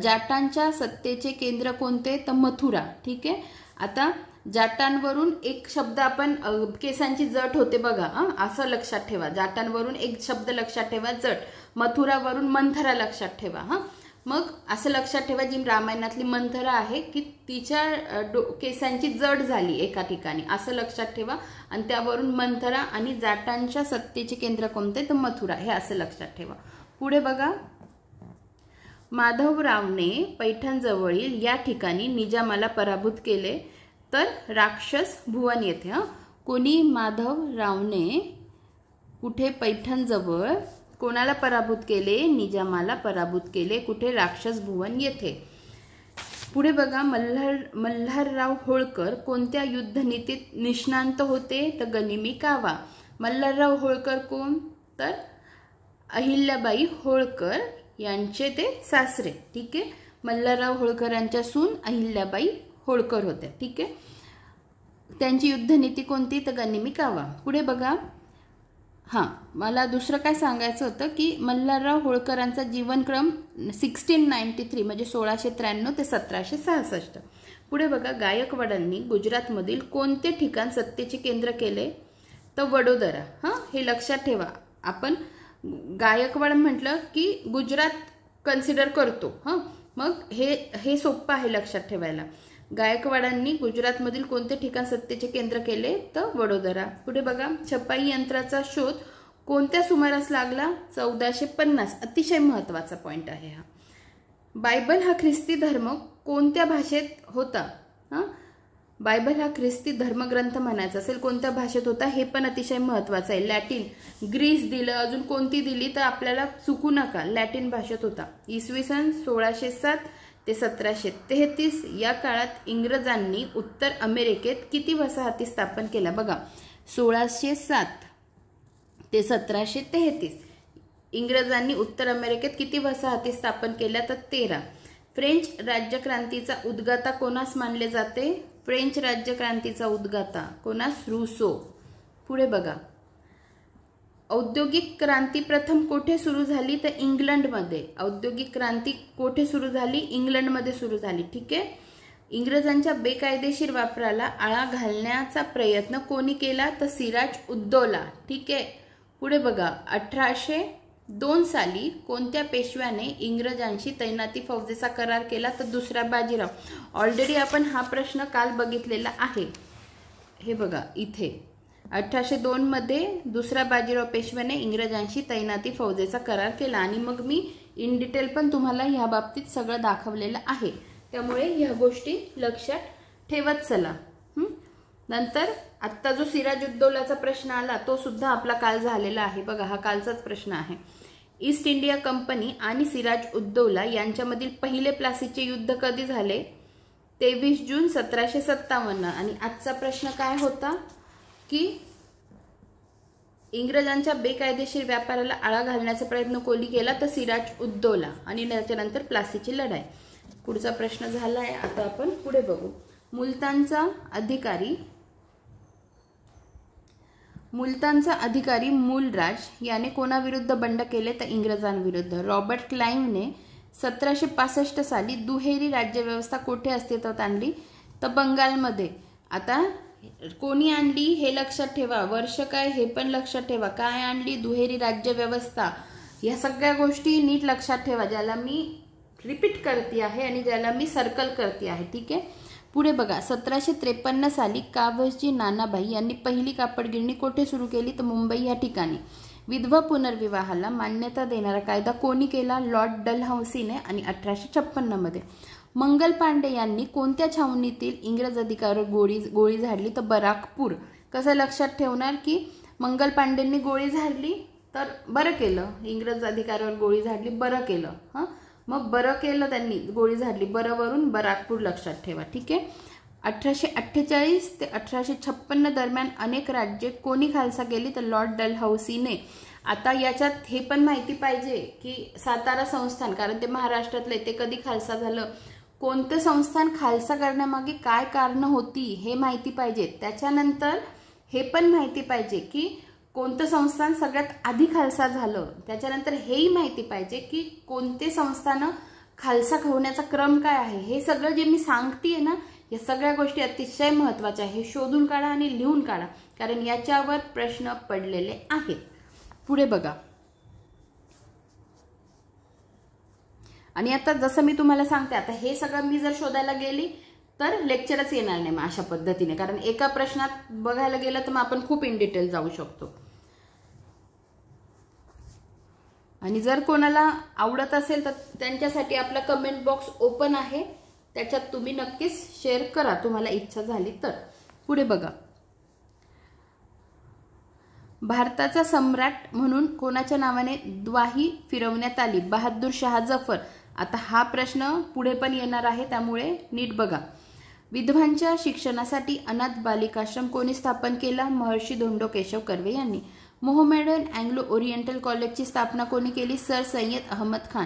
जाटांच्या सत्तेचे केंद्र कोणते? तर मथुरा. ठीक आहे. आता जाटांवरून एक शब्द आपण केसांची जट होते बघा, असं लक्षात ठेवा. जाटांवरून एक शब्द लक्षात ठेवा, जट. मथुरावरून मंथरा लक्षात ठेवा. मग असं लक्षात ठेवा, जी रामायणातली मंथरा आहे की तिच्या केसांची जड झाली एका ठिकाणी, असं लक्षात ठेवा. आणि त्यावरून मंथरा आणि जाटांच्या सत्तेचे केंद्र कोणते, तर मथुरा, हे असं लक्षात ठेवा. पुढे बघा, माधवरावने पैठणजवळील या ठिकाणी निजामाला पराभूत केले तर राक्षस भुवन येथे. कोणी माधवरावने कुठे, पैठणजवळ कोणाला पराभूत केले, निजामाला पराभूत केले, कुठे, राक्षस भुवन येथे. पुढे बघा, मल्हारराव होळकर कोणत्या युद्धनीतीत निष्णांत होते, तर गनिमी कावा. मल्हारराव होळकर कोण, तर अहिल्याबाई होळकर यांचे ते सासरे. ठीक आहे, मल्हारराव होळकर यांच्या सून अहिल्याबाई होळकर होत्या. ठीक आहे, त्यांची युद्धनीती कोणती, तर गनिमी कावा. पुढे बघा, हां, मला दुसरं काय सांगायचं होतं की मल्हारराव होळकरांचा जीवनक्रम 1693 म्हणजे 1693 ते 1766. पुढे बघा, गायकवाडांनी गुजरातमधील कोणते ठिकाण सत्तेचे केंद्र केले, तर वडोदरा. हां, हे लक्षात ठेवा. आपण गायकवाड म्हटलं की गुजरात कन्सिडर करतो. हां, मग हे सोपं आहे लक्षात ठेवायला. गायकवाडांनी गुजरातमधील कोणते ठिकाण सत्तेचे केंद्र केले, तर वडोदरा. पुढे बघा, छपाई यंत्राचा शोध कोणत्या सुमारास लागला, 1450. अतिशय महत्त्वाचा पॉईंट आहे हा. बायबल हा ख्रिस्ती धर्म कोणत्या भाषेत होता. हां, बायबल हा ख्रिस्ती धर्मग्रंथ म्हणायचा असेल कोणत्या भाषेत होता, हे पण अतिशय महत्त्वाचं आहे. लॅटिन, ग्रीस दिलं, अजून कोणती दिली तर आपल्याला चुकू नका, लॅटिन भाषेत होता. इसवी सन 1607 ते 1733 या काळात इंग्रजांनी उत्तर अमेरिकेत किती वसाहती स्थापन केल्या. बघा, 1607 ते 1733 इंग्रजांनी उत्तर अमेरिकेत किती वसाहती स्थापन केल्या, तर 13. फ्रेंच राज्यक्रांतीचा उद्गाता कोणास मानले जाते, फ्रेंच राज्यक्रांतीचा उद्गाता कोणास, रूसो. पुढे बघा, औद्योगिक क्रांती प्रथम कोठे सुरू झाली, तर इंग्लंडमध्ये. औद्योगिक क्रांती कोठे सुरू झाली, इंग्लंडमध्ये सुरू झाली. ठीक आहे, इंग्रजांच्या बेकायदेशीर वापराला आळा घालण्याचा प्रयत्न कोणी केला, तर सिराज उद्दौला. ठीक आहे, पुढे बघा, 1802 साली कोणत्या पेशव्याने इंग्रजांशी तैनाती फौजेचा करार केला, तर दुसरा बाजीराव. ऑलरेडी आपण हा प्रश्न काल बघितलेला आहे. हे बघा इथे 1802 मध्ये दुसरा बाजीराव पेशव्याने इंग्रजांशी तैनाती फौजेचा करार केला. आणि मग मी इन डिटेल पण तुम्हाला ह्या बाबतीत सगळं दाखवलेलं आहे, त्यामुळे ह्या गोष्टी लक्षात ठेवत चला. नंतर आत्ता जो सिराज उद्दौलाचा प्रश्न आला तो सुद्धा आपला काल झालेला आहे. बघा, हा कालचाच प्रश्न आहे. ईस्ट इंडिया कंपनी आणि सिराज उद्दौला यांच्यामधील पहिले प्लासीचे युद्ध कधी झाले, 23 जून 1757. आणि आजचा प्रश्न काय होता की इंग्रजांच्या बेकायदेशीर व्यापाराला आळा घालण्याचा प्रयत्न कोणी केला, तर सिराज उद्दौला. आणि त्याच्यानंतर प्लासीची लढाई. पुढचा प्रश्न झाला आहे. आता आपण पुढे बघू. मुलतानचा अधिकारी मूलराज याने कोणाविरुद्ध बंड केले, तर इंग्रजांविरुद्ध. रॉबर्ट क्लाइव्हने 1765 साली दुहेरी राज्यव्यवस्था कोठे अस्तित्वात आणली, तर बंगालमध्ये. आता कोणी आणली हे लक्षात ठेवा, वर्ष काय हे पण लक्षात ठेवा. काय आणली, दुहेरी राज्यव्यवस्था. या सगळ्या गोष्टी नीट लक्षात ठेवा, ज्याला मी रिपीट करते आहे आणि ज्याला मी सर्कल करते आहे. ठीक आहे, पुढे बघा, 1753 साली कावसजी नानाभाई यांनी पहिली कापड गिरणी कोठे सुरू केली, तर मुंबई या ठिकाणी. विधवा पुनर्विवाहाला मान्यता देणारा कायदा कोणी केला, लॉर्ड डलहौसीने. आणि 1856 मध्ये. मंगल पांडे यांनी कोणत्या छावणीतील इंग्रज अधिकाऱ्यावर गोळी झाडली, तर बराकपूर. कसं लक्षात ठेवणार की मंगल पांडेंनी गोळी झाडली तर बरं केलं, इंग्रज अधिकाऱ्यावर गोळी झाडली बरं केलं. हां, मग बरं केलं त्यांनी, गोळी झाडली, बरंवरून बराकपूर लक्षात ठेवा. ठीक आहे, 1848 ते 1856 दरम्यान अनेक राज्ये कोणी खालसा केली, तर लॉर्ड डलहौसीने. आता याच्यात हे पण माहिती पाहिजे की सातारा संस्थान, कारण ते महाराष्ट्रातले, ते कधी खालसा झालं, कोणतं संस्थान खालसा करण्यामागे काय कारणं होती हे माहिती पाहिजे. त्याच्यानंतर हे पण माहिती पाहिजे की कोणतं संस्थान सगळ्यात आधी खालसा झालं. त्याच्यानंतर हेही माहिती पाहिजे की कोणते संस्थान खालसा होण्याचा क्रम काय आहे. हे सगळं जे मी सांगतेय ना, या सगळ्या गोष्टी अतिशय महत्त्वाच्या आहे. हे शोधून काढा आणि लिहून काढा, कारण याच्यावर प्रश्न पडलेले आहेत. पुढे बघा, आणि आता जसं मी तुम्हाला सांगते, आता हे सगळं मी जर शोधायला गेली तर लेक्चरच येणार नाही मग अशा पद्धतीने, कारण एका प्रश्नात बघायला गेलं तर मग आपण खूप इन डिटेल जाऊ शकतो. आणि जर कोणाला आवडत असेल तर त्यांच्यासाठी आपला कमेंट बॉक्स ओपन आहे, त्याच्यात तुम्ही नक्कीच शेअर करा तुम्हाला इच्छा झाली तर. पुढे बघा, भारताचा सम्राट म्हणून कोणाच्या नावाने द्वाही फिरवण्यात आली? बहादूर शाह जफर. आता हा प्रश्न पुढे पण येणार आहे, त्यामुळे नीट बघा. विधवांच्या शिक्षणासाठी अनाथ बालिकाश्रम कोणी स्थापन केला? महर्षी धोंडो केशव कर्वे यांनी. मोहमेडन अँग्लो ओरिएंटल कॉलेजची स्थापना कोणी केली? सर सय्यद अहमद खान.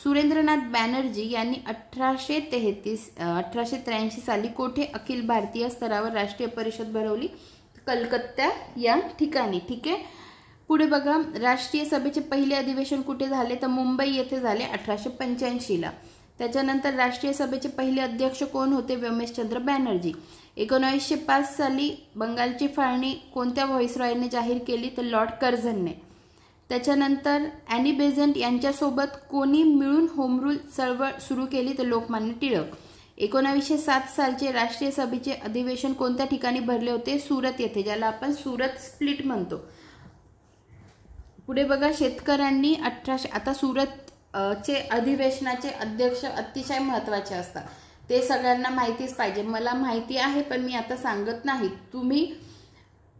सुरेंद्रनाथ बॅनर्जी यांनी 1883 साली कोठे अखिल भारतीय स्तरावर राष्ट्रीय परिषद भरवली? कलकत्ता या ठिकाणी. ठीक आहे. पुढे बघा, राष्ट्रीय सभेचे पहिले अधिवेशन कुठे झाले? तर मुंबई येथे झाले 1885 ला. त्याच्यानंतर राष्ट्रीय सभेचे पहिले अध्यक्ष कोण होते? व्योमेशचंद्र बॅनर्जी. 1905 साली बंगालची फाळणी कोणत्या व्हाईसरॉयने जाहीर केली? तर लॉर्ड कर्झनने. त्याच्यानंतर ॲनी बेझंट यांच्यासोबत कोणी मिळून होम रूल चळवळ सुरू केली? तर लोकमान्य टिळक. 1907 सालचे राष्ट्रीय सभेचे अधिवेशन कोणत्या ठिकाणी भरले होते? सुरत येथे, ज्याला आपण सुरत स्प्लिट म्हणतो. पुढे बघा, शेतकऱ्यांनी आता सुरत चे अधिवेशनाचे अध्यक्ष अतिशय महत्त्वाचे असतात, ते सगळ्यांना माहितीच पाहिजे. मला माहिती आहे पण मी आता सांगत नाही, तुम्ही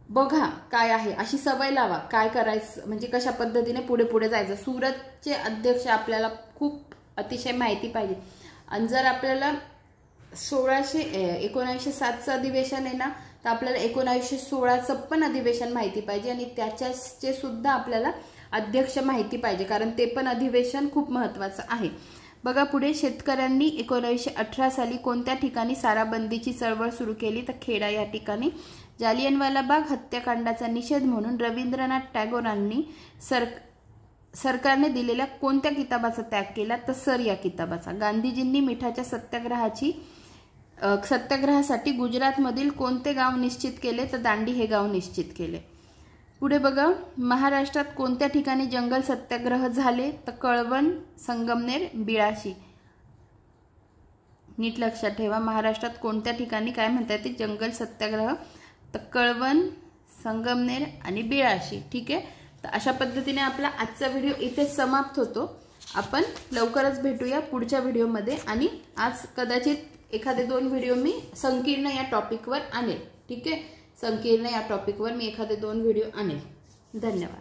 बघा काय आहे, अशी सवय लावा काय करायचं, म्हणजे कशा पद्धतीने पुढे पुढे जायचं. सुरतचे अध्यक्ष आपल्याला खूप अतिशय माहिती पाहिजे. आणि जर आपल्याला 1907चं अधिवेशन आहे ना, तर आपल्याला 1916चं पण अधिवेशन माहिती पाहिजे आणि त्याच्याचे सुद्धा आपल्याला अध्यक्ष माहिती पाहिजे, कारण ते पण अधिवेशन खूप महत्त्वाचं आहे. बघा पुढे, शेतकऱ्यांनी 1918 साली कोणत्या ठिकाणी साराबंदीची चळवळ सुरू केली? तर खेडा या ठिकाणी. जालियनवाला बाग हत्याकांडाचा निषेध म्हणून रवींद्रनाथ टागोरांनी सरकारने दिलेल्या कोणत्या किताबाचा त्याग केला? तर सर या किताबाचा. गांधीजींनी मिठाच्या सत्याग्रहासाठी गुजरातमधील कोणते गाव निश्चित केले? तर दांडी हे गाव निश्चित केले. पुढे बघा, महाराष्ट्रात कोणत्या ठिकाणी जंगल सत्याग्रह झाले? तर कळवण, संगमनेर, बिळाशी. नीट लक्षात ठेवा, महाराष्ट्रात कोणत्या ठिकाणी काय म्हणता येते जंगल सत्याग्रह? तर कळवण, संगमनेर आणि बिळाशी. ठीक आहे. तर अशा पद्धतीने आपला आजचा व्हिडिओ इथे समाप्त होतो. आपण लवकरच भेटूया पुढच्या व्हिडिओमध्ये, आणि आज कदाचित एखादे 2 व्हिडिओ मी संकीर्ण या टॉपिकवर आणेल. ठीक आहे, संकीर्ण या टॉपिकवर मी एखादे 2 व्हिडिओ आणेल. धन्यवाद.